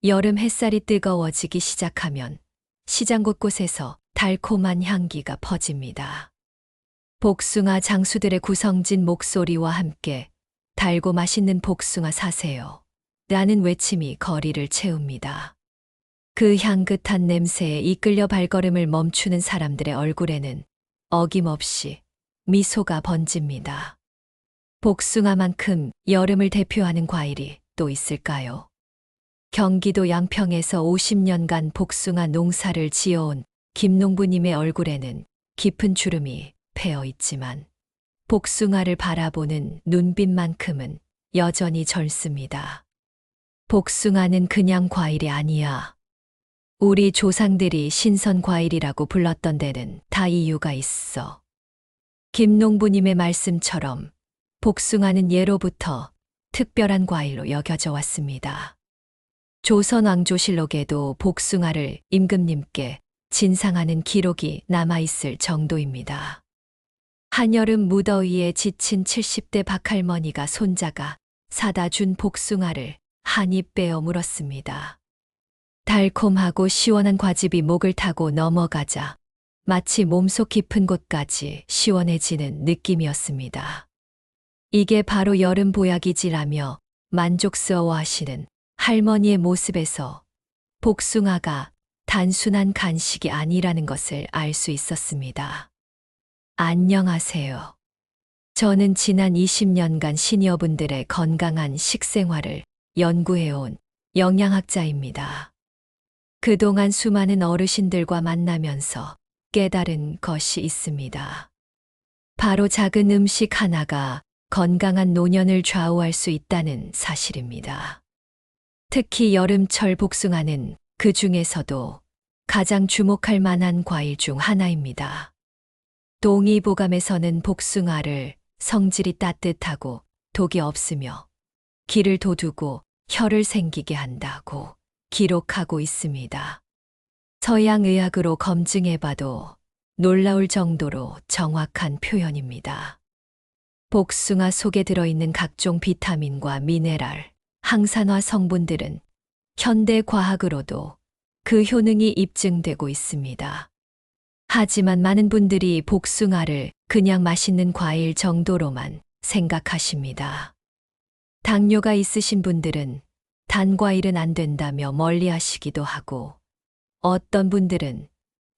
여름 햇살이 뜨거워지기 시작하면 시장 곳곳에서 달콤한 향기가 퍼집니다. 복숭아 장수들의 구성진 목소리와 함께 달고 맛있는 복숭아 사세요. 라는 외침이 거리를 채웁니다. 그 향긋한 냄새에 이끌려 발걸음을 멈추는 사람들의 얼굴에는 어김없이 미소가 번집니다. 복숭아만큼 여름을 대표하는 과일이 또 있을까요? 경기도 양평에서 50년간 복숭아 농사를 지어온 김농부님의 얼굴에는 깊은 주름이 패어 있지만 복숭아를 바라보는 눈빛만큼은 여전히 젊습니다. 복숭아는 그냥 과일이 아니야. 우리 조상들이 신선 과일이라고 불렀던 데는 다 이유가 있어. 김농부님의 말씀처럼 복숭아는 예로부터 특별한 과일로 여겨져 왔습니다. 조선 왕조실록에도 복숭아를 임금님께 진상하는 기록이 남아있을 정도입니다. 한여름 무더위에 지친 70대 박할머니가 손자가 사다 준 복숭아를 한 입 빼어 물었습니다. 달콤하고 시원한 과즙이 목을 타고 넘어가자 마치 몸속 깊은 곳까지 시원해지는 느낌이었습니다. 이게 바로 여름 보약이지라며 만족스러워하시는 할머니의 모습에서 복숭아가 단순한 간식이 아니라는 것을 알 수 있었습니다. 안녕하세요. 저는 지난 20년간 시니어분들의 건강한 식생활을 연구해온 영양학자입니다. 그동안 수많은 어르신들과 만나면서 깨달은 것이 있습니다. 바로 작은 음식 하나가 건강한 노년을 좌우할 수 있다는 사실입니다. 특히 여름철 복숭아는 그 중에서도 가장 주목할 만한 과일 중 하나입니다. 동의보감에서는 복숭아를 성질이 따뜻하고 독이 없으며 기를 돋우고 혀를 생기게 한다고 기록하고 있습니다. 서양의학으로 검증해봐도 놀라울 정도로 정확한 표현입니다. 복숭아 속에 들어있는 각종 비타민과 미네랄, 항산화 성분들은 현대 과학으로도 그 효능이 입증되고 있습니다. 하지만 많은 분들이 복숭아를 그냥 맛있는 과일 정도로만 생각하십니다. 당뇨가 있으신 분들은 단 과일은 안 된다며 멀리 하시기도 하고, 어떤 분들은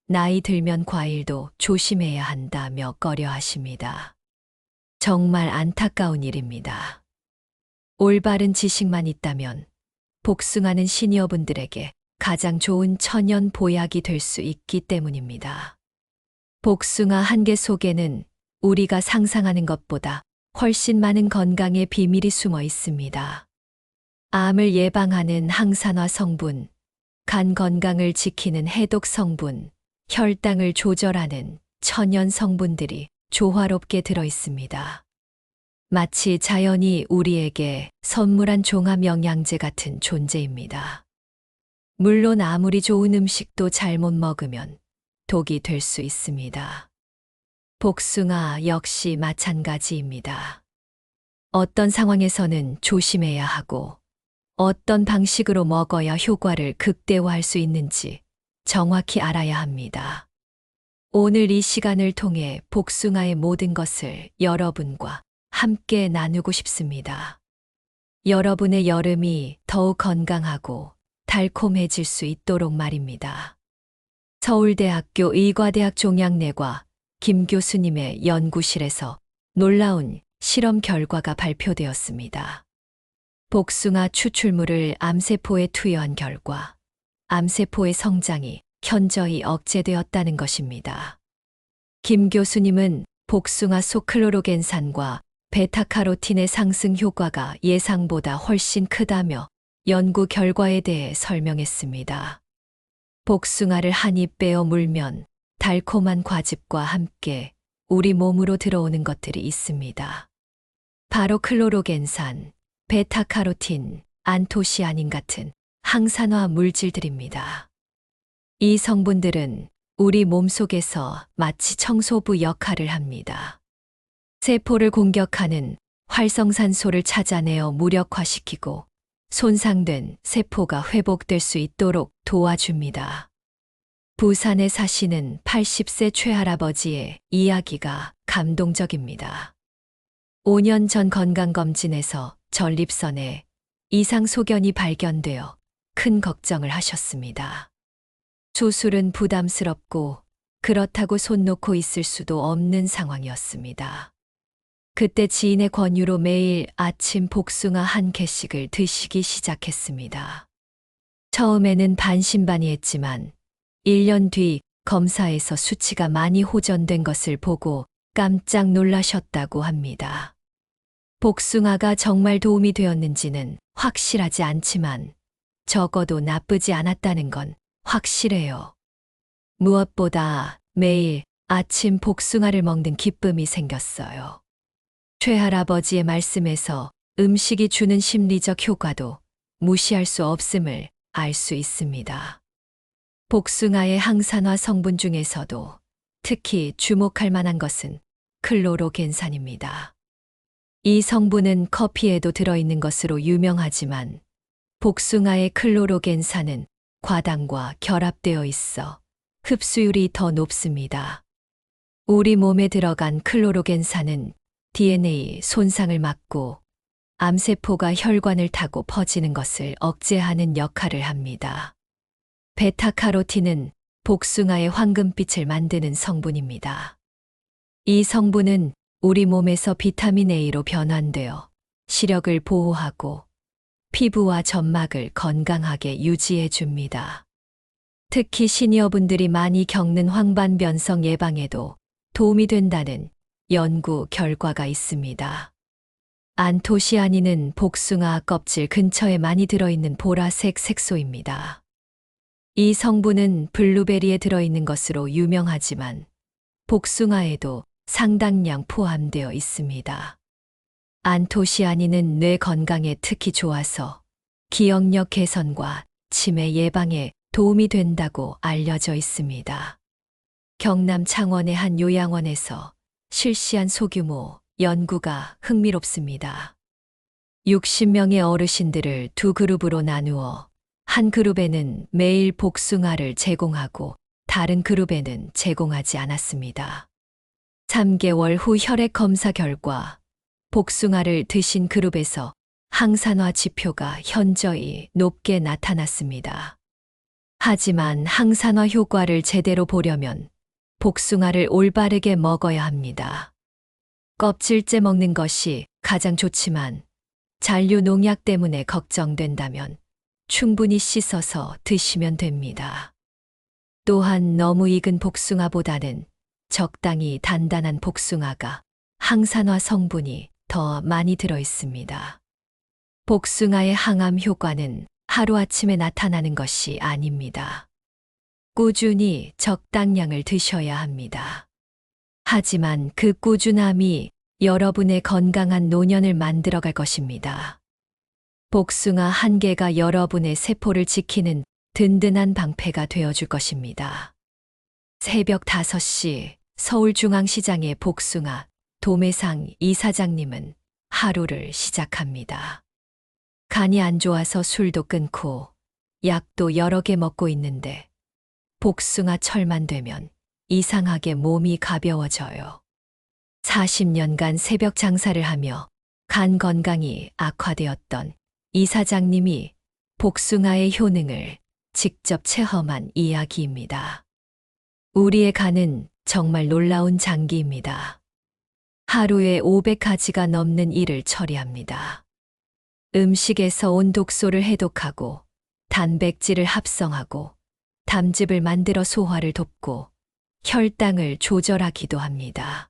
나이 들면 과일도 조심해야 한다며 꺼려 하십니다. 정말 안타까운 일입니다. 올바른 지식만 있다면 복숭아는 시니어분들에게 가장 좋은 천연 보약이 될 수 있기 때문입니다. 복숭아 한 개 속에는 우리가 상상하는 것보다 훨씬 많은 건강의 비밀이 숨어 있습니다. 암을 예방하는 항산화 성분, 간 건강을 지키는 해독 성분, 혈당을 조절하는 천연 성분들이 조화롭게 들어 있습니다. 마치 자연이 우리에게 선물한 종합 영양제 같은 존재입니다. 물론 아무리 좋은 음식도 잘못 먹으면 독이 될 수 있습니다. 복숭아 역시 마찬가지입니다. 어떤 상황에서는 조심해야 하고 어떤 방식으로 먹어야 효과를 극대화할 수 있는지 정확히 알아야 합니다. 오늘 이 시간을 통해 복숭아의 모든 것을 여러분과 함께 나누고 싶습니다. 여러분의 여름이 더욱 건강하고 달콤해질 수 있도록 말입니다. 서울대학교 의과대학 종양내과 김 교수님의 연구실에서 놀라운 실험 결과가 발표되었습니다. 복숭아 추출물을 암세포에 투여한 결과 암세포의 성장이 현저히 억제되었다는 것입니다. 김 교수님은 복숭아 속 클로로겐산과 베타카로틴의 상승 효과가 예상보다 훨씬 크다며 연구 결과에 대해 설명했습니다. 복숭아를 한 입 빼어 물면 달콤한 과즙과 함께 우리 몸으로 들어오는 것들이 있습니다. 바로 클로로겐산, 베타카로틴, 안토시아닌 같은 항산화 물질들입니다. 이 성분들은 우리 몸속에서 마치 청소부 역할을 합니다. 세포를 공격하는 활성산소를 찾아내어 무력화시키고 손상된 세포가 회복될 수 있도록 도와줍니다. 부산에 사시는 80세 최할아버지의 이야기가 감동적입니다. 5년 전 건강검진에서 전립선에 이상 소견이 발견되어 큰 걱정을 하셨습니다. 수술은 부담스럽고 그렇다고 손 놓고 있을 수도 없는 상황이었습니다. 그때 지인의 권유로 매일 아침 복숭아 한 개씩을 드시기 시작했습니다. 처음에는 반신반의했지만 1년 뒤 검사에서 수치가 많이 호전된 것을 보고 깜짝 놀라셨다고 합니다. 복숭아가 정말 도움이 되었는지는 확실하지 않지만 적어도 나쁘지 않았다는 건 확실해요. 무엇보다 매일 아침 복숭아를 먹는 기쁨이 생겼어요. 최할아버지의 말씀에서 음식이 주는 심리적 효과도 무시할 수 없음을 알 수 있습니다. 복숭아의 항산화 성분 중에서도 특히 주목할 만한 것은 클로로겐산입니다. 이 성분은 커피에도 들어있는 것으로 유명하지만 복숭아의 클로로겐산은 과당과 결합되어 있어 흡수율이 더 높습니다. 우리 몸에 들어간 클로로겐산은 DNA 손상을 막고 암세포가 혈관을 타고 퍼지는 것을 억제하는 역할을 합니다. 베타카로틴은 복숭아의 황금빛을 만드는 성분입니다. 이 성분은 우리 몸에서 비타민 A로 변환되어 시력을 보호하고 피부와 점막을 건강하게 유지해 줍니다. 특히 시니어분들이 많이 겪는 황반변성 예방에도 도움이 된다는 연구 결과가 있습니다. 안토시아닌은 복숭아 껍질 근처에 많이 들어있는 보라색 색소입니다. 이 성분은 블루베리에 들어있는 것으로 유명하지만 복숭아에도 상당량 포함되어 있습니다. 안토시아닌은 뇌 건강에 특히 좋아서 기억력 개선과 치매 예방에 도움이 된다고 알려져 있습니다. 경남 창원의 한 요양원에서 실시한 소규모 연구가 흥미롭습니다. 60명의 어르신들을 두 그룹으로 나누어 한 그룹에는 매일 복숭아를 제공하고 다른 그룹에는 제공하지 않았습니다. 3개월 후 혈액 검사 결과 복숭아를 드신 그룹에서 항산화 지표가 현저히 높게 나타났습니다. 하지만 항산화 효과를 제대로 보려면 복숭아를 올바르게 먹어야 합니다. 껍질째 먹는 것이 가장 좋지만 잔류 농약 때문에 걱정된다면 충분히 씻어서 드시면 됩니다. 또한 너무 익은 복숭아보다는 적당히 단단한 복숭아가 항산화 성분이 더 많이 들어 있습니다. 복숭아의 항암 효과는 하루아침에 나타나는 것이 아닙니다. 꾸준히 적당량을 드셔야 합니다. 하지만 그 꾸준함이 여러분의 건강한 노년을 만들어갈 것입니다. 복숭아 한 개가 여러분의 세포를 지키는 든든한 방패가 되어줄 것입니다. 새벽 5시 서울중앙시장의 복숭아 도매상 이사장님은 하루를 시작합니다. 간이 안 좋아서 술도 끊고 약도 여러 개 먹고 있는데 복숭아 철만 되면 이상하게 몸이 가벼워져요. 40년간 새벽 장사를 하며 간 건강이 악화되었던 이사장님이 복숭아의 효능을 직접 체험한 이야기입니다. 우리의 간은 정말 놀라운 장기입니다. 하루에 500가지가 넘는 일을 처리합니다. 음식에서 온 독소를 해독하고 단백질을 합성하고 담즙을 만들어 소화를 돕고 혈당을 조절하기도 합니다.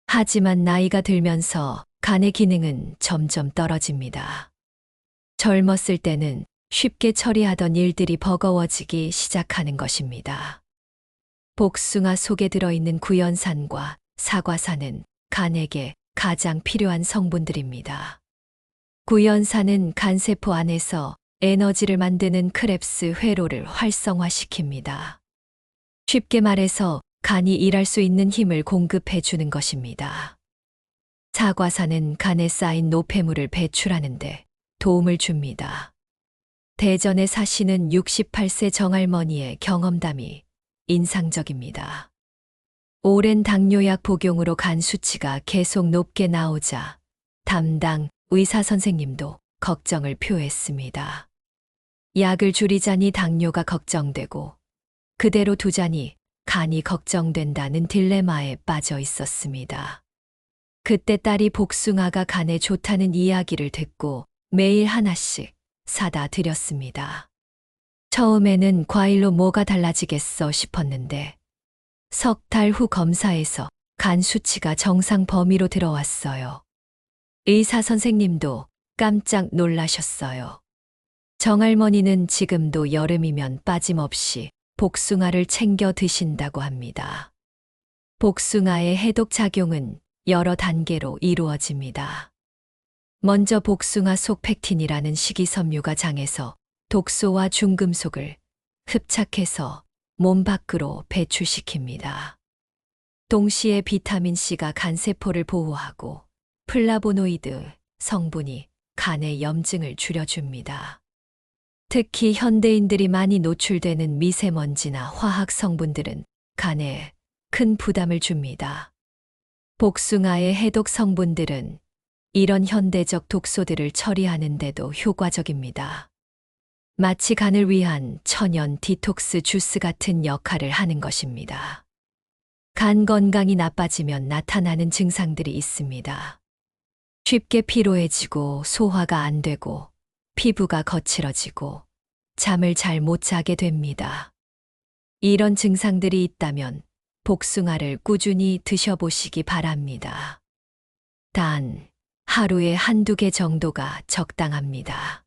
하지만 나이가 들면서 간의 기능은 점점 떨어집니다. 젊었을 때는 쉽게 처리하던 일들이 버거워지기 시작하는 것입니다. 복숭아 속에 들어있는 구연산과 사과산은 간에게 가장 필요한 성분들입니다. 구연산은 간세포 안에서 에너지를 만드는 크렙스 회로를 활성화시킵니다. 쉽게 말해서 간이 일할 수 있는 힘을 공급해 주는 것입니다. 사과산은 간에 쌓인 노폐물을 배출하는데 도움을 줍니다. 대전에 사시는 68세 정할머니의 경험담이 인상적입니다. 오랜 당뇨약 복용으로 간 수치가 계속 높게 나오자 담당 의사 선생님도 걱정을 표했습니다. 약을 줄이자니 당뇨가 걱정되고 그대로 두자니 간이 걱정된다는 딜레마에 빠져 있었습니다. 그때 딸이 복숭아가 간에 좋다는 이야기를 듣고 매일 하나씩 사다 드렸습니다. 처음에는 과일로 뭐가 달라지겠어 싶었는데 석 달 후 검사에서 간 수치가 정상 범위로 들어왔어요. 의사 선생님도 깜짝 놀라셨어요. 정할머니는 지금도 여름이면 빠짐없이 복숭아를 챙겨 드신다고 합니다. 복숭아의 해독 작용은 여러 단계로 이루어집니다. 먼저 복숭아 속 펙틴이라는 식이섬유가 장에서 독소와 중금속을 흡착해서 몸 밖으로 배출시킵니다. 동시에 비타민C가 간세포를 보호하고 플라보노이드 성분이 간의 염증을 줄여줍니다. 특히 현대인들이 많이 노출되는 미세먼지나 화학 성분들은 간에 큰 부담을 줍니다. 복숭아의 해독 성분들은 이런 현대적 독소들을 처리하는데도 효과적입니다. 마치 간을 위한 천연 디톡스 주스 같은 역할을 하는 것입니다. 간 건강이 나빠지면 나타나는 증상들이 있습니다. 쉽게 피로해지고 소화가 안 되고 피부가 거칠어지고 잠을 잘 못 자게 됩니다. 이런 증상들이 있다면 복숭아를 꾸준히 드셔보시기 바랍니다. 단, 하루에 한두 개 정도가 적당합니다.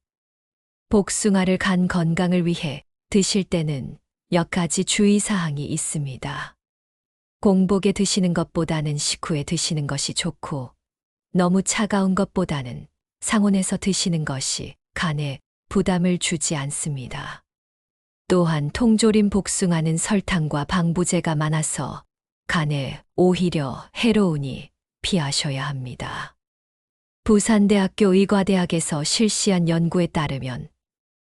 복숭아를 간 건강을 위해 드실 때는 몇 가지 주의사항이 있습니다. 공복에 드시는 것보다는 식후에 드시는 것이 좋고, 너무 차가운 것보다는 상온에서 드시는 것이 간에 부담을 주지 않습니다. 또한 통조림 복숭아는 설탕과 방부제가 많아서 간에 오히려 해로우니 피하셔야 합니다. 부산대학교 의과대학에서 실시한 연구에 따르면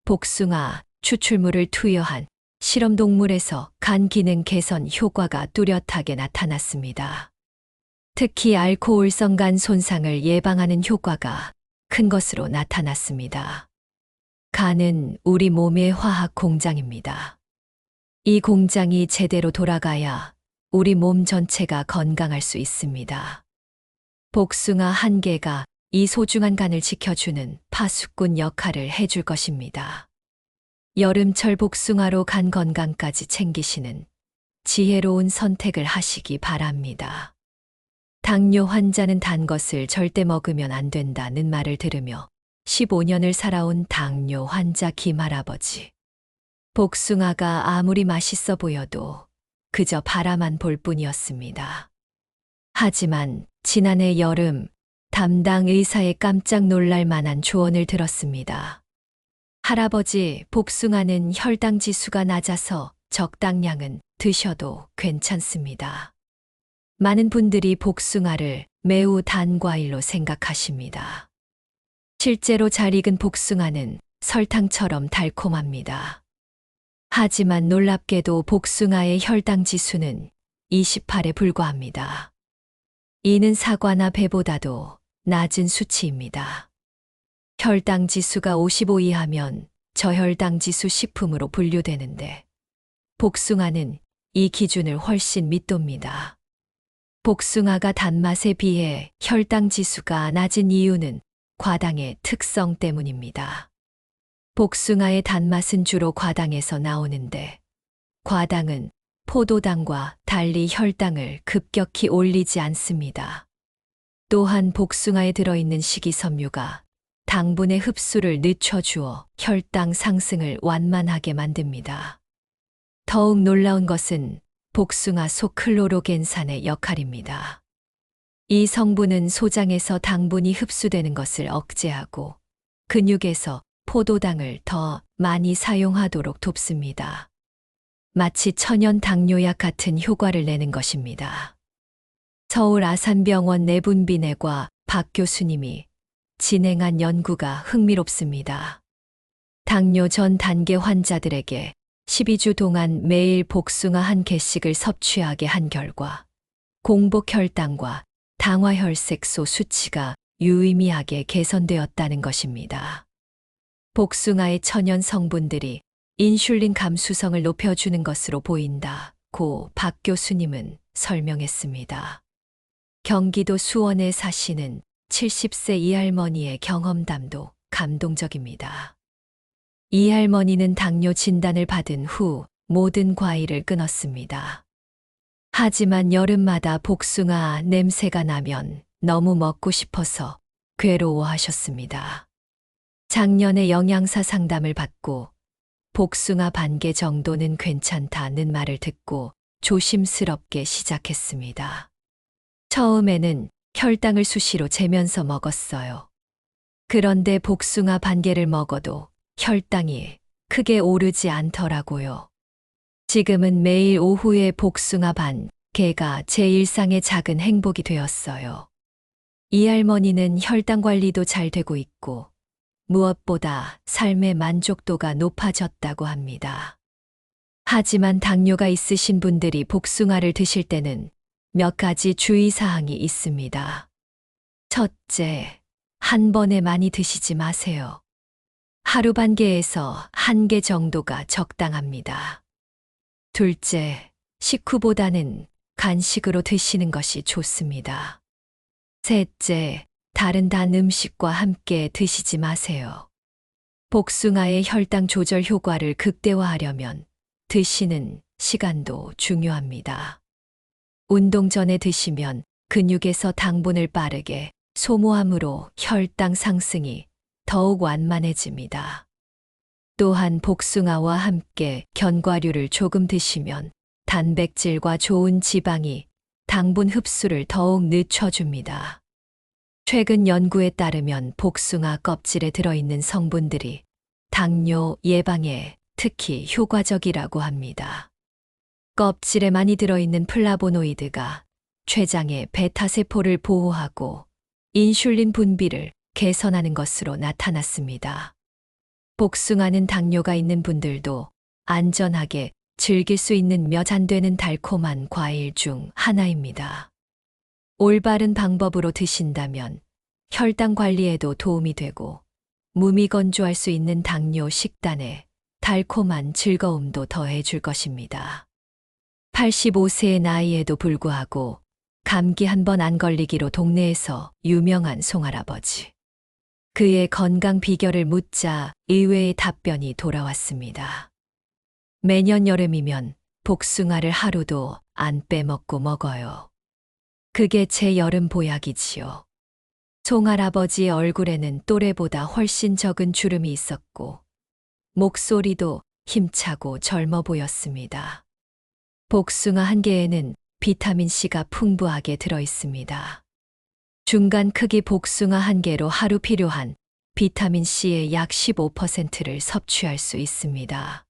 복숭아 추출물을 투여한 실험동물에서 간 기능 개선 효과가 뚜렷하게 나타났습니다. 특히 알코올성 간 손상을 예방하는 효과가 큰 것으로 나타났습니다. 간은 우리 몸의 화학 공장입니다. 이 공장이 제대로 돌아가야 우리 몸 전체가 건강할 수 있습니다. 복숭아 한 개가 이 소중한 간을 지켜주는 파수꾼 역할을 해줄 것입니다. 여름철 복숭아로 간 건강까지 챙기시는 지혜로운 선택을 하시기 바랍니다. 당뇨 환자는 단 것을 절대 먹으면 안 된다는 말을 들으며 15년을 살아온 당뇨 환자 김할아버지. 복숭아가 아무리 맛있어 보여도 그저 바라만 볼 뿐이었습니다. 하지만 지난해 여름 담당 의사의 깜짝 놀랄 만한 조언을 들었습니다. 할아버지, 복숭아는 혈당 지수가 낮아서 적당량은 드셔도 괜찮습니다. 많은 분들이 복숭아를 매우 단 과일로 생각하십니다. 실제로 잘 익은 복숭아는 설탕처럼 달콤합니다. 하지만 놀랍게도 복숭아의 혈당 지수는 28에 불과합니다. 이는 사과나 배보다도 낮은 수치입니다. 혈당 지수가 55 이하면 저혈당 지수 식품으로 분류되는데 복숭아는 이 기준을 훨씬 밑돕니다. 복숭아가 단맛에 비해 혈당 지수가 낮은 이유는 과당의 특성 때문입니다. 복숭아의 단맛은 주로 과당에서 나오는데 과당은 포도당과 달리 혈당을 급격히 올리지 않습니다. 또한 복숭아에 들어있는 식이섬유가 당분의 흡수를 늦춰주어 혈당 상승을 완만하게 만듭니다. 더욱 놀라운 것은 복숭아 속 클로로겐산의 역할입니다. 이 성분은 소장에서 당분이 흡수되는 것을 억제하고 근육에서 포도당을 더 많이 사용하도록 돕습니다. 마치 천연 당뇨약 같은 효과를 내는 것입니다. 서울 아산병원 내분비내과 박 교수님이 진행한 연구가 흥미롭습니다. 당뇨 전 단계 환자들에게 12주 동안 매일 복숭아 한 개씩을 섭취하게 한 결과 공복 혈당과 당화혈색소 수치가 유의미하게 개선되었다는 것입니다. 복숭아의 천연 성분들이 인슐린 감수성을 높여주는 것으로 보인다고 박 교수님은 설명했습니다. 경기도 수원에 사시는 70세 이 할머니의 경험담도 감동적입니다. 이 할머니는 당뇨 진단을 받은 후 모든 과일을 끊었습니다. 하지만 여름마다 복숭아 냄새가 나면 너무 먹고 싶어서 괴로워하셨습니다. 작년에 영양사 상담을 받고 복숭아 반 개 정도는 괜찮다는 말을 듣고 조심스럽게 시작했습니다. 처음에는 혈당을 수시로 재면서 먹었어요. 그런데 복숭아 반 개를 먹어도 혈당이 크게 오르지 않더라고요. 지금은 매일 오후에 복숭아 반 개가 제 일상의 작은 행복이 되었어요. 이 할머니는 혈당 관리도 잘 되고 있고 무엇보다 삶의 만족도가 높아졌다고 합니다. 하지만 당뇨가 있으신 분들이 복숭아를 드실 때는 몇 가지 주의사항이 있습니다. 첫째, 한 번에 많이 드시지 마세요. 하루 반 개에서 한 개 정도가 적당합니다. 둘째, 식후보다는 간식으로 드시는 것이 좋습니다. 셋째, 다른 단 음식과 함께 드시지 마세요. 복숭아의 혈당 조절 효과를 극대화하려면 드시는 시간도 중요합니다. 운동 전에 드시면 근육에서 당분을 빠르게 소모함으로 혈당 상승이 더욱 완만해집니다. 또한 복숭아와 함께 견과류를 조금 드시면 단백질과 좋은 지방이 당분 흡수를 더욱 늦춰줍니다. 최근 연구에 따르면 복숭아 껍질에 들어있는 성분들이 당뇨 예방에 특히 효과적이라고 합니다. 껍질에 많이 들어있는 플라보노이드가 췌장의 베타세포를 보호하고 인슐린 분비를 개선하는 것으로 나타났습니다. 복숭아는 당뇨가 있는 분들도 안전하게 즐길 수 있는 몇 안 되는 달콤한 과일 중 하나입니다. 올바른 방법으로 드신다면 혈당 관리에도 도움이 되고 무미건조할 수 있는 당뇨 식단에 달콤한 즐거움도 더해줄 것입니다. 85세의 나이에도 불구하고 감기 한 번 안 걸리기로 동네에서 유명한 송할아버지. 그의 건강 비결을 묻자 의외의 답변이 돌아왔습니다. 매년 여름이면 복숭아를 하루도 안 빼먹고 먹어요. 그게 제 여름 보약이지요. 송할아버지의 얼굴에는 또래보다 훨씬 적은 주름이 있었고 목소리도 힘차고 젊어 보였습니다. 복숭아 한 개에는 비타민C가 풍부하게 들어 있습니다. 중간 크기 복숭아 한 개로 하루 필요한 비타민C의 약 15%를 섭취할 수 있습니다.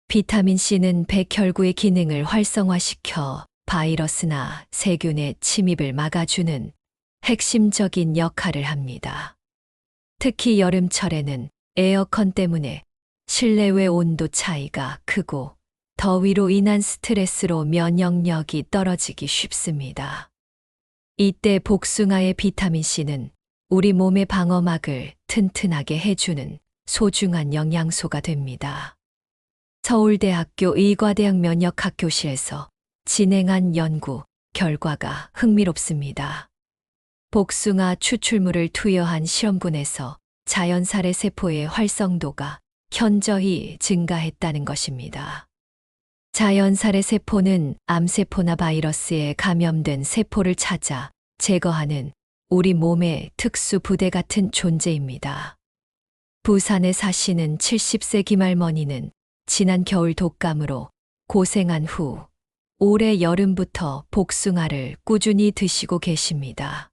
비타민C는 백혈구의 기능을 활성화시켜 바이러스나 세균의 침입을 막아주는 핵심적인 역할을 합니다. 특히 여름철에는 에어컨 때문에 실내외 온도 차이가 크고 더위로 인한 스트레스로 면역력이 떨어지기 쉽습니다. 이때 복숭아의 비타민C는 우리 몸의 방어막을 튼튼하게 해주는 소중한 영양소가 됩니다. 서울대학교 의과대학 면역학교실에서 진행한 연구 결과가 흥미롭습니다. 복숭아 추출물을 투여한 실험군에서 자연살해 세포의 활성도가 현저히 증가했다는 것입니다. 자연살해 세포는 암세포나 바이러스에 감염된 세포를 찾아 제거하는 우리 몸의 특수 부대 같은 존재입니다. 부산에 사시는 70세 김할머니는 지난 겨울 독감으로 고생한 후 올해 여름부터 복숭아를 꾸준히 드시고 계십니다.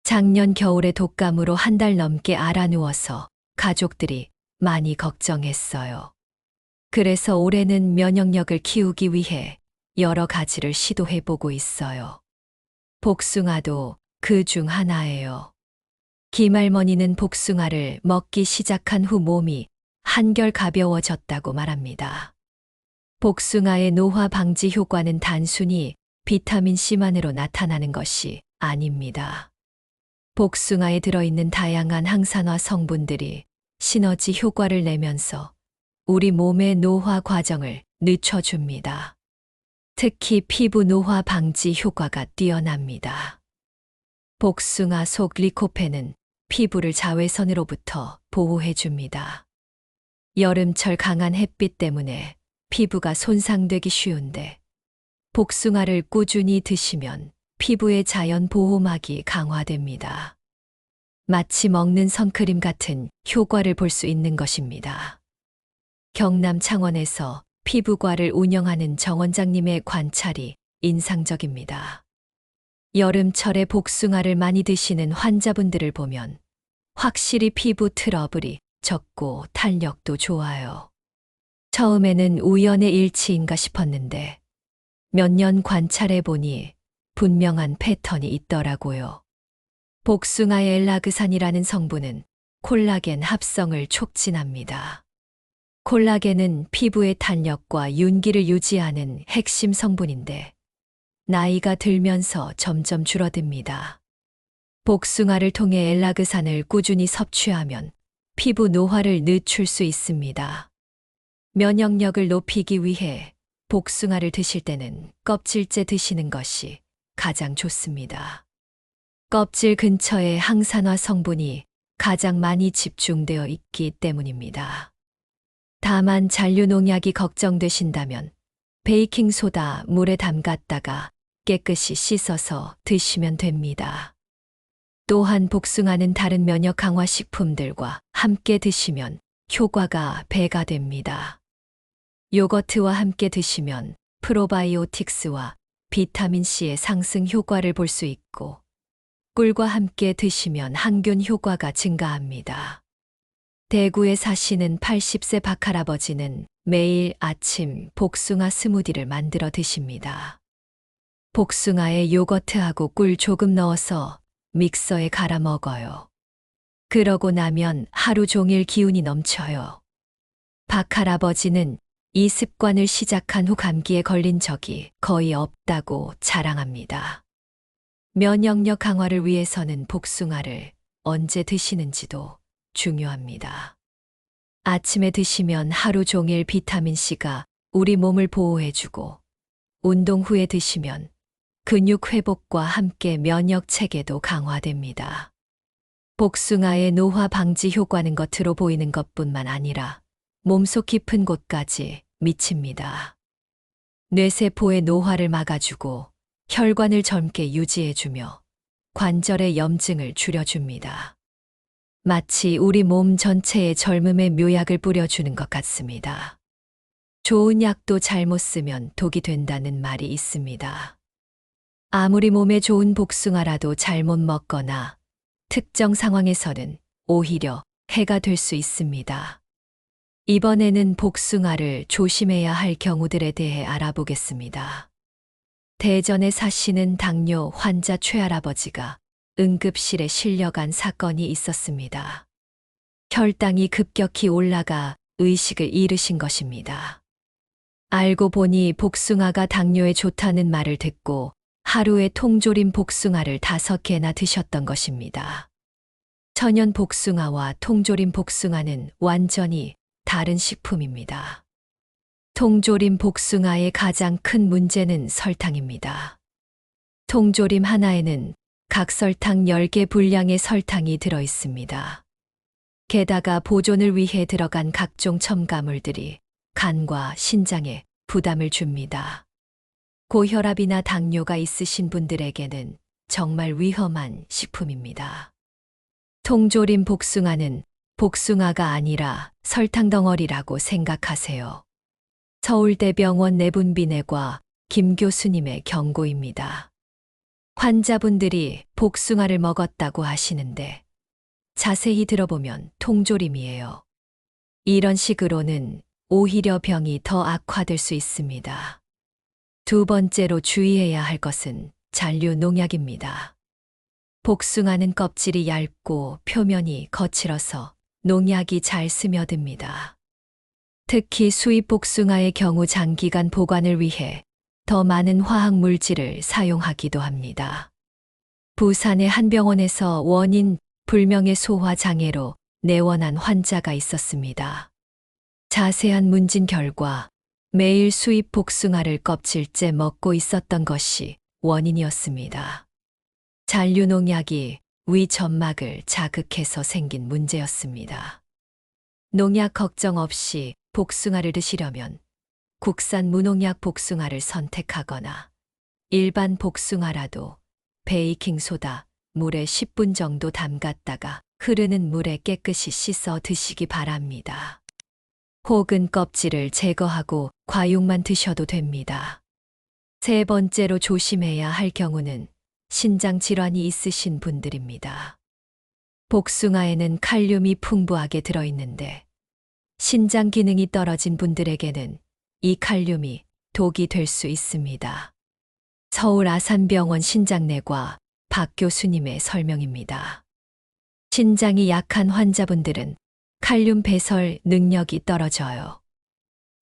작년 겨울에 독감으로 한 달 넘게 앓아누워서 가족들이 많이 걱정했어요. 그래서 올해는 면역력을 키우기 위해 여러 가지를 시도해보고 있어요. 복숭아도 그 중 하나예요. 김할머니는 복숭아를 먹기 시작한 후 몸이 한결 가벼워졌다고 말합니다. 복숭아의 노화 방지 효과는 단순히 비타민C만으로 나타나는 것이 아닙니다. 복숭아에 들어있는 다양한 항산화 성분들이 시너지 효과를 내면서 우리 몸의 노화 과정을 늦춰줍니다. 특히 피부 노화 방지 효과가 뛰어납니다. 복숭아 속 리코펜은 피부를 자외선으로부터 보호해줍니다. 여름철 강한 햇빛 때문에 피부가 손상되기 쉬운데 복숭아를 꾸준히 드시면 피부의 자연 보호막이 강화됩니다. 마치 먹는 선크림 같은 효과를 볼 수 있는 것입니다. 경남 창원에서 피부과를 운영하는 정 원장님의 관찰이 인상적입니다. 여름철에 복숭아를 많이 드시는 환자분들을 보면 확실히 피부 트러블이 적고 탄력도 좋아요. 처음에는 우연의 일치인가 싶었는데 몇 년 관찰해 보니 분명한 패턴이 있더라고요. 복숭아의 엘라그산이라는 성분은 콜라겐 합성을 촉진합니다. 콜라겐은 피부의 탄력과 윤기를 유지하는 핵심 성분인데 나이가 들면서 점점 줄어듭니다. 복숭아를 통해 엘라그산을 꾸준히 섭취하면 피부 노화를 늦출 수 있습니다. 면역력을 높이기 위해 복숭아를 드실 때는 껍질째 드시는 것이 가장 좋습니다. 껍질 근처에 항산화 성분이 가장 많이 집중되어 있기 때문입니다. 다만 잔류 농약이 걱정되신다면 베이킹소다 물에 담갔다가 깨끗이 씻어서 드시면 됩니다. 또한 복숭아는 다른 면역 강화 식품들과 함께 드시면 효과가 배가 됩니다. 요거트와 함께 드시면 프로바이오틱스와 비타민C의 상승 효과를 볼 수 있고 꿀과 함께 드시면 항균 효과가 증가합니다. 대구에 사시는 80세 박할아버지는 매일 아침 복숭아 스무디를 만들어 드십니다. 복숭아에 요거트하고 꿀 조금 넣어서 믹서에 갈아 먹어요. 그러고 나면 하루 종일 기운이 넘쳐요. 박할아버지는 이 습관을 시작한 후 감기에 걸린 적이 거의 없다고 자랑합니다. 면역력 강화를 위해서는 복숭아를 언제 드시는지도 중요합니다. 아침에 드시면 하루 종일 비타민C가 우리 몸을 보호해주고 운동 후에 드시면 근육 회복과 함께 면역 체계도 강화됩니다. 복숭아의 노화 방지 효과는 겉으로 보이는 것뿐만 아니라 몸속 깊은 곳까지 미칩니다. 뇌세포의 노화를 막아주고 혈관을 젊게 유지해주며 관절의 염증을 줄여줍니다. 마치 우리 몸 전체에 젊음의 묘약을 뿌려주는 것 같습니다. 좋은 약도 잘못 쓰면 독이 된다는 말이 있습니다. 아무리 몸에 좋은 복숭아라도 잘못 먹거나 특정 상황에서는 오히려 해가 될 수 있습니다. 이번에는 복숭아를 조심해야 할 경우들에 대해 알아보겠습니다. 대전에 사시는 당뇨 환자 최할아버지가 응급실에 실려간 사건이 있었습니다. 혈당이 급격히 올라가 의식을 잃으신 것입니다. 알고 보니 복숭아가 당뇨에 좋다는 말을 듣고 하루에 통조림 복숭아를 5개나 드셨던 것입니다. 천연 복숭아와 통조림 복숭아는 완전히 다른 식품입니다. 통조림 복숭아의 가장 큰 문제는 설탕입니다. 통조림 하나에는 각설탕 10개 분량의 설탕이 들어 있습니다. 게다가 보존을 위해 들어간 각종 첨가물들이 간과 신장에 부담을 줍니다. 고혈압이나 당뇨가 있으신 분들에게는 정말 위험한 식품입니다. 통조림 복숭아는 복숭아가 아니라 설탕 덩어리라고 생각하세요. 서울대병원 내분비내과 김 교수님의 경고입니다. 환자분들이 복숭아를 먹었다고 하시는데 자세히 들어보면 통조림이에요. 이런 식으로는 오히려 병이 더 악화될 수 있습니다. 두 번째로 주의해야 할 것은 잔류 농약입니다. 복숭아는 껍질이 얇고 표면이 거칠어서 농약이 잘 스며듭니다. 특히 수입 복숭아의 경우 장기간 보관을 위해 더 많은 화학 물질을 사용하기도 합니다. 부산의 한 병원에서 원인 불명의 소화 장애로 내원한 환자가 있었습니다. 자세한 문진 결과 매일 수입 복숭아를 껍질째 먹고 있었던 것이 원인이었습니다. 잔류 농약이 위 점막을 자극해서 생긴 문제였습니다. 농약 걱정 없이 복숭아를 드시려면 국산 무농약 복숭아를 선택하거나 일반 복숭아라도 베이킹소다 물에 10분 정도 담갔다가 흐르는 물에 깨끗이 씻어 드시기 바랍니다. 혹은 껍질을 제거하고 과육만 드셔도 됩니다. 세 번째로 조심해야 할 경우는 신장 질환이 있으신 분들입니다. 복숭아에는 칼륨이 풍부하게 들어있는데 신장 기능이 떨어진 분들에게는 이 칼륨이 독이 될 수 있습니다. 서울 아산병원 신장내과 박 교수님의 설명입니다. 신장이 약한 환자분들은 칼륨 배설 능력이 떨어져요.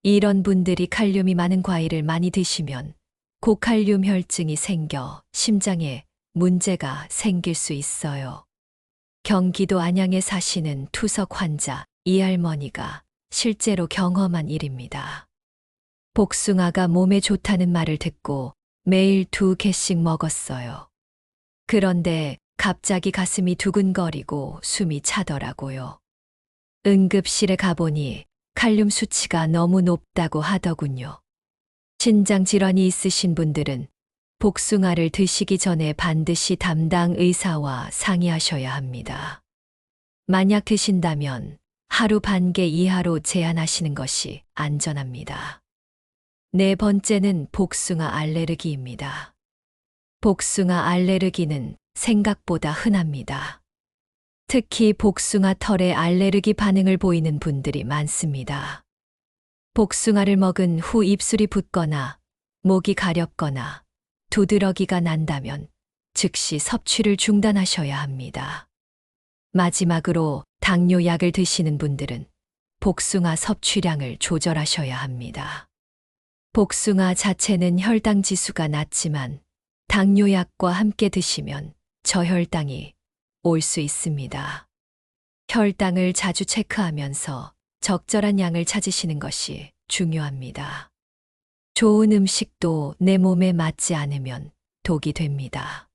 이런 분들이 칼륨이 많은 과일을 많이 드시면 고칼륨 혈증이 생겨 심장에 문제가 생길 수 있어요. 경기도 안양에 사시는 투석 환자 이 할머니가 실제로 경험한 일입니다. 복숭아가 몸에 좋다는 말을 듣고 매일 2개씩 먹었어요. 그런데 갑자기 가슴이 두근거리고 숨이 차더라고요. 응급실에 가보니 칼륨 수치가 너무 높다고 하더군요. 신장 질환이 있으신 분들은 복숭아를 드시기 전에 반드시 담당 의사와 상의하셔야 합니다. 만약 드신다면 하루 반개 이하로 제한하시는 것이 안전합니다. 네 번째는 복숭아 알레르기입니다. 복숭아 알레르기는 생각보다 흔합니다. 특히 복숭아 털에 알레르기 반응을 보이는 분들이 많습니다. 복숭아를 먹은 후 입술이 붓거나 목이 가렵거나 두드러기가 난다면 즉시 섭취를 중단하셔야 합니다. 마지막으로 당뇨약을 드시는 분들은 복숭아 섭취량을 조절하셔야 합니다. 복숭아 자체는 혈당 지수가 낮지만 당뇨약과 함께 드시면 저혈당이 올 수 있습니다. 혈당을 자주 체크하면서 적절한 양을 찾으시는 것이 중요합니다. 좋은 음식도 내 몸에 맞지 않으면 독이 됩니다.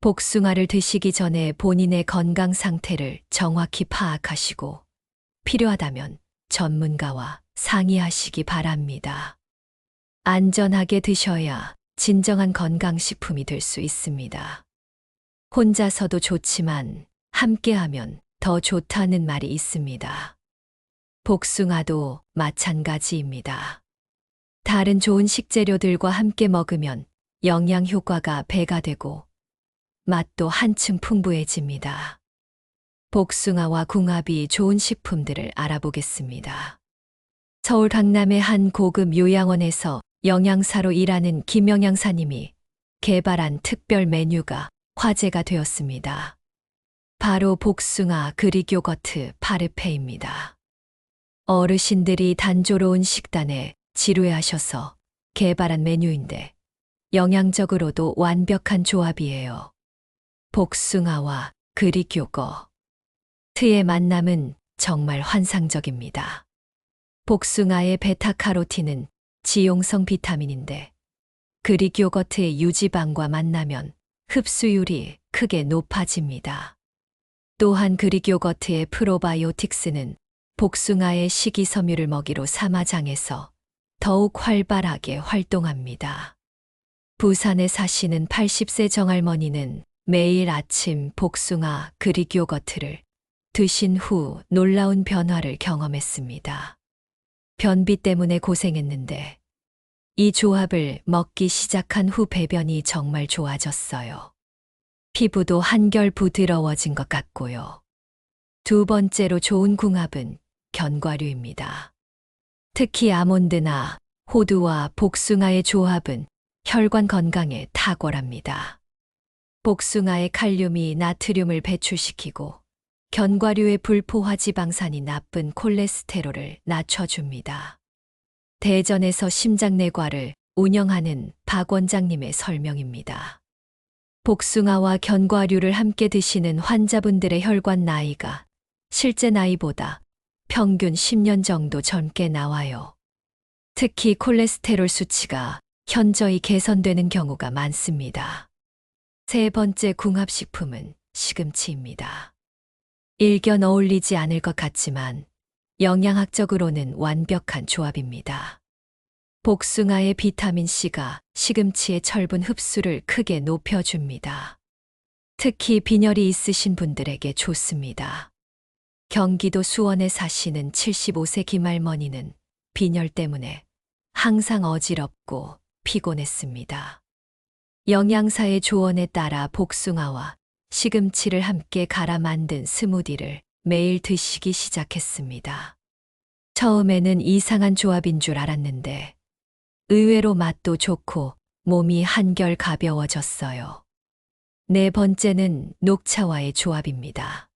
복숭아를 드시기 전에 본인의 건강 상태를 정확히 파악하시고 필요하다면 전문가와 상의하시기 바랍니다. 안전하게 드셔야 진정한 건강식품이 될 수 있습니다. 혼자서도 좋지만 함께하면 더 좋다는 말이 있습니다. 복숭아도 마찬가지입니다. 다른 좋은 식재료들과 함께 먹으면 영양 효과가 배가 되고 맛도 한층 풍부해집니다. 복숭아와 궁합이 좋은 식품들을 알아보겠습니다. 서울 강남의 한 고급 요양원에서 영양사로 일하는 김영양사님이 개발한 특별 메뉴가 화제가 되었습니다. 바로 복숭아 그릭 요거트 파르페입니다. 어르신들이 단조로운 식단에 지루해하셔서 개발한 메뉴인데 영양적으로도 완벽한 조합이에요. 복숭아와 그릭 요거트의 만남은 정말 환상적입니다. 복숭아의 베타카로틴은 지용성 비타민인데 그릭 요거트의 유지방과 만나면 흡수율이 크게 높아집니다. 또한 그릭 요거트의 프로바이오틱스는 복숭아의 식이섬유를 먹이로 삼아장에서 더욱 활발하게 활동합니다. 부산에 사시는 80세 정할머니는 매일 아침 복숭아 그릭 요거트를 드신 후 놀라운 변화를 경험했습니다. 변비 때문에 고생했는데 이 조합을 먹기 시작한 후 배변이 정말 좋아졌어요. 피부도 한결 부드러워진 것 같고요. 두 번째로 좋은 궁합은 견과류입니다. 특히 아몬드나 호두와 복숭아의 조합은 혈관 건강에 탁월합니다. 복숭아의 칼륨이 나트륨을 배출시키고 견과류의 불포화 지방산이 나쁜 콜레스테롤을 낮춰줍니다. 대전에서 심장내과를 운영하는 박 원장님의 설명입니다. 복숭아와 견과류를 함께 드시는 환자분들의 혈관 나이가 실제 나이보다 평균 10년 정도 젊게 나와요. 특히 콜레스테롤 수치가 현저히 개선되는 경우가 많습니다. 세 번째 궁합식품은 시금치입니다. 일견 어울리지 않을 것 같지만 영양학적으로는 완벽한 조합입니다. 복숭아의 비타민C가 시금치의 철분 흡수를 크게 높여줍니다. 특히 빈혈이 있으신 분들에게 좋습니다. 경기도 수원에 사시는 75세 김할머니는 빈혈 때문에 항상 어지럽고 피곤했습니다. 영양사의 조언에 따라 복숭아와 시금치를 함께 갈아 만든 스무디를 매일 드시기 시작했습니다. 처음에는 이상한 조합인 줄 알았는데 의외로 맛도 좋고 몸이 한결 가벼워졌어요. 네 번째는 녹차와의 조합입니다.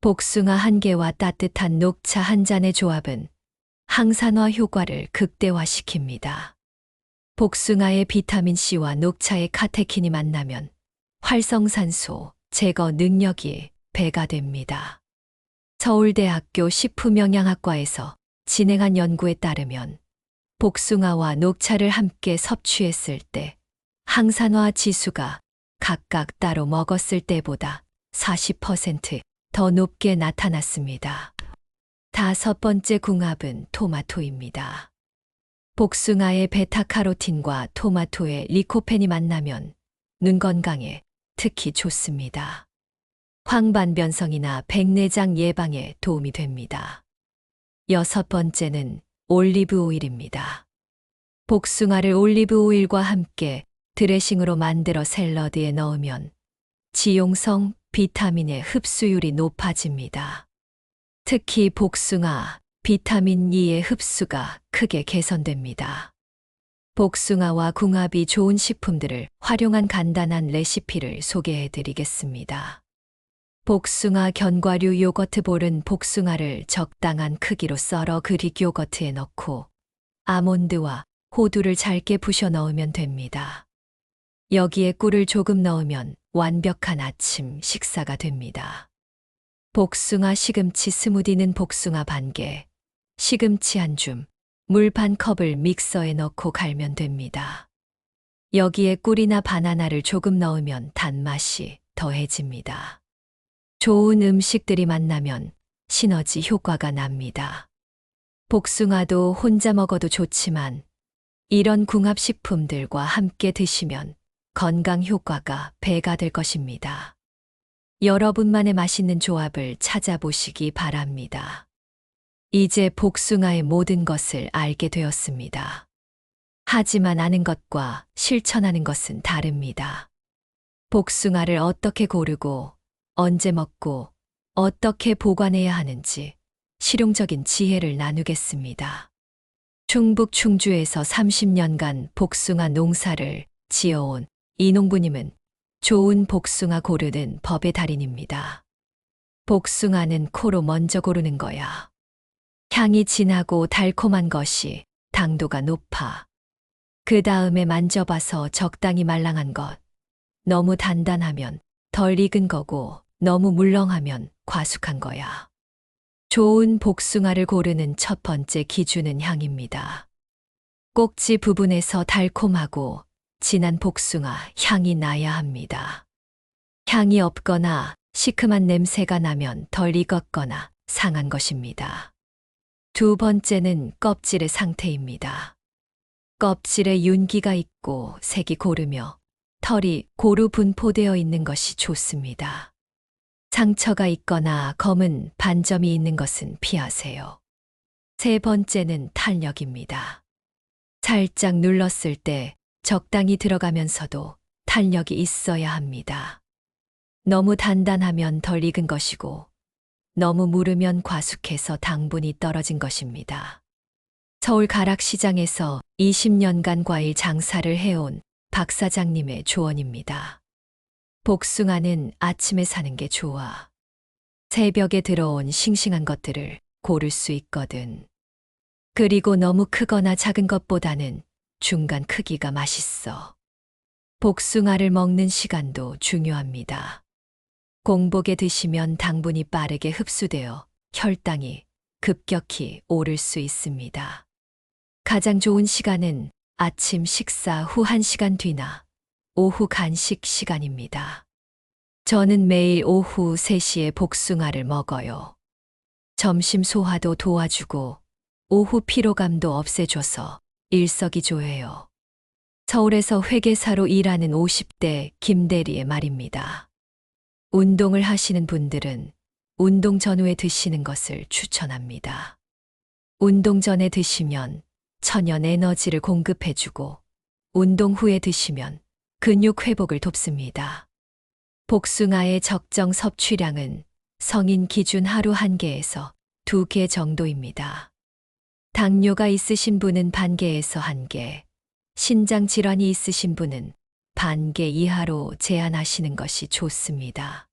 복숭아 한 개와 따뜻한 녹차 한 잔의 조합은 항산화 효과를 극대화시킵니다. 복숭아의 비타민C와 녹차의 카테킨이 만나면 활성산소 제거 능력이 배가 됩니다. 서울대학교 식품영양학과에서 진행한 연구에 따르면 복숭아와 녹차를 함께 섭취했을 때 항산화 지수가 각각 따로 먹었을 때보다 40% 더 높게 나타났습니다. 다섯 번째 궁합은 토마토입니다. 복숭아의 베타카로틴과 토마토의 리코펜이 만나면 눈 건강에 특히 좋습니다. 황반변성이나 백내장 예방에 도움이 됩니다. 여섯 번째는 올리브 오일입니다. 복숭아를 올리브 오일과 함께 드레싱으로 만들어 샐러드에 넣으면 지용성 비타민의 흡수율이 높아집니다. 특히 복숭아, 비타민 E의 흡수가 크게 개선됩니다. 복숭아와 궁합이 좋은 식품들을 활용한 간단한 레시피를 소개해 드리겠습니다. 복숭아 견과류 요거트 볼은 복숭아를 적당한 크기로 썰어 그릭 요거트에 넣고 아몬드와 호두를 잘게 부셔 넣으면 됩니다. 여기에 꿀을 조금 넣으면 완벽한 아침 식사가 됩니다. 복숭아 시금치 스무디는 복숭아 반 개, 시금치 한 줌, 물 반 컵을 믹서에 넣고 갈면 됩니다. 여기에 꿀이나 바나나를 조금 넣으면 단맛이 더해집니다. 좋은 음식들이 만나면 시너지 효과가 납니다. 복숭아도 혼자 먹어도 좋지만 이런 궁합식품들과 함께 드시면 건강 효과가 배가 될 것입니다. 여러분만의 맛있는 조합을 찾아보시기 바랍니다. 이제 복숭아의 모든 것을 알게 되었습니다. 하지만 아는 것과 실천하는 것은 다릅니다. 복숭아를 어떻게 고르고 언제 먹고 어떻게 보관해야 하는지 실용적인 지혜를 나누겠습니다. 충북 충주에서 30년간 복숭아 농사를 지어온 이 농부님은 좋은 복숭아 고르는 법의 달인입니다. 복숭아는 코로 먼저 고르는 거야. 향이 진하고 달콤한 것이 당도가 높아. 그 다음에 만져봐서 적당히 말랑한 것. 너무 단단하면 덜 익은 거고 너무 물렁하면 과숙한 거야. 좋은 복숭아를 고르는 첫 번째 기준은 향입니다. 꼭지 부분에서 달콤하고 진한 복숭아 향이 나야 합니다. 향이 없거나 시큼한 냄새가 나면 덜 익었거나 상한 것입니다. 두 번째는 껍질의 상태입니다. 껍질에 윤기가 있고 색이 고르며 털이 고루 분포되어 있는 것이 좋습니다. 상처가 있거나 검은 반점이 있는 것은 피하세요. 세 번째는 탄력입니다. 살짝 눌렀을 때 적당히 들어가면서도 탄력이 있어야 합니다. 너무 단단하면 덜 익은 것이고 너무 무르면 과숙해서 당분이 떨어진 것입니다. 서울 가락시장에서 20년간 과일 장사를 해온 박 사장님의 조언입니다. 복숭아는 아침에 사는 게 좋아. 새벽에 들어온 싱싱한 것들을 고를 수 있거든. 그리고 너무 크거나 작은 것보다는 중간 크기가 맛있어. 복숭아를 먹는 시간도 중요합니다. 공복에 드시면 당분이 빠르게 흡수되어 혈당이 급격히 오를 수 있습니다. 가장 좋은 시간은 아침 식사 후 1시간 뒤나 오후 간식 시간입니다. 저는 매일 오후 3시에 복숭아를 먹어요. 점심 소화도 도와주고 오후 피로감도 없애줘서 일석이조예요. 서울에서 회계사로 일하는 50대 김대리의 말입니다. 운동을 하시는 분들은 운동 전후에 드시는 것을 추천합니다. 운동 전에 드시면 천연 에너지를 공급해주고 운동 후에 드시면 근육 회복을 돕습니다. 복숭아의 적정 섭취량은 성인 기준 하루 1개에서 2개 정도입니다. 당뇨가 있으신 분은 반 개에서 1개, 신장 질환이 있으신 분은 반 개 이하로 제한하시는 것이 좋습니다.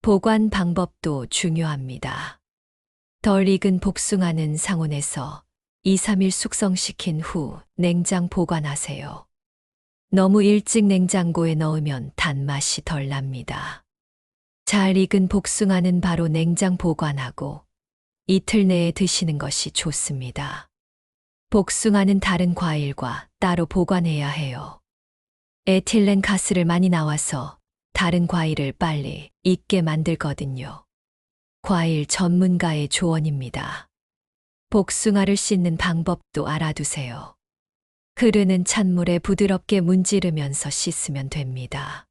보관 방법도 중요합니다. 덜 익은 복숭아는 상온에서 2, 3일 숙성시킨 후 냉장 보관하세요. 너무 일찍 냉장고에 넣으면 단맛이 덜 납니다. 잘 익은 복숭아는 바로 냉장 보관하고 이틀 내에 드시는 것이 좋습니다. 복숭아는 다른 과일과 따로 보관해야 해요. 에틸렌 가스를 많이 나와서 다른 과일을 빨리 익게 만들거든요. 과일 전문가의 조언입니다. 복숭아를 씻는 방법도 알아두세요. 흐르는 찬물에 부드럽게 문지르면서 씻으면 됩니다.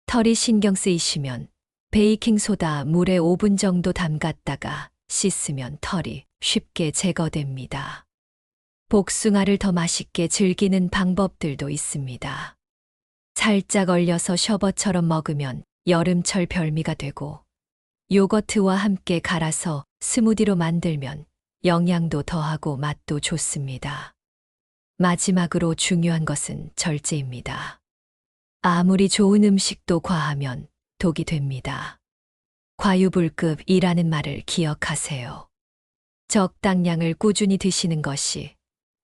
털이 신경 쓰이시면 베이킹소다 물에 5분 정도 담갔다가 씻으면 털이 쉽게 제거됩니다. 복숭아를 더 맛있게 즐기는 방법들도 있습니다. 살짝 얼려서 셔버처럼 먹으면 여름철 별미가 되고 요거트와 함께 갈아서 스무디로 만들면 영양도 더하고 맛도 좋습니다. 마지막으로 중요한 것은 절제입니다. 아무리 좋은 음식도 과하면 독이 됩니다. 과유불급이라는 말을 기억하세요. 적당량을 꾸준히 드시는 것이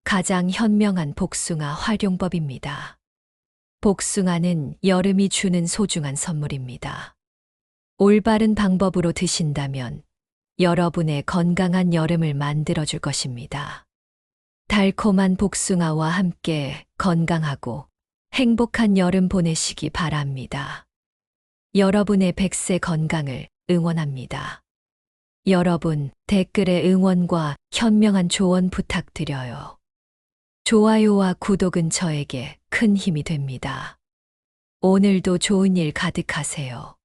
가장 현명한 복숭아 활용법입니다. 복숭아는 여름이 주는 소중한 선물입니다. 올바른 방법으로 드신다면 여러분의 건강한 여름을 만들어줄 것입니다. 달콤한 복숭아와 함께 건강하고 행복한 여름 보내시기 바랍니다. 여러분의 100세 건강을 응원합니다. 여러분, 댓글에 응원과 현명한 조언 부탁드려요. 좋아요와 구독은 저에게 큰 힘이 됩니다. 오늘도 좋은 일 가득하세요.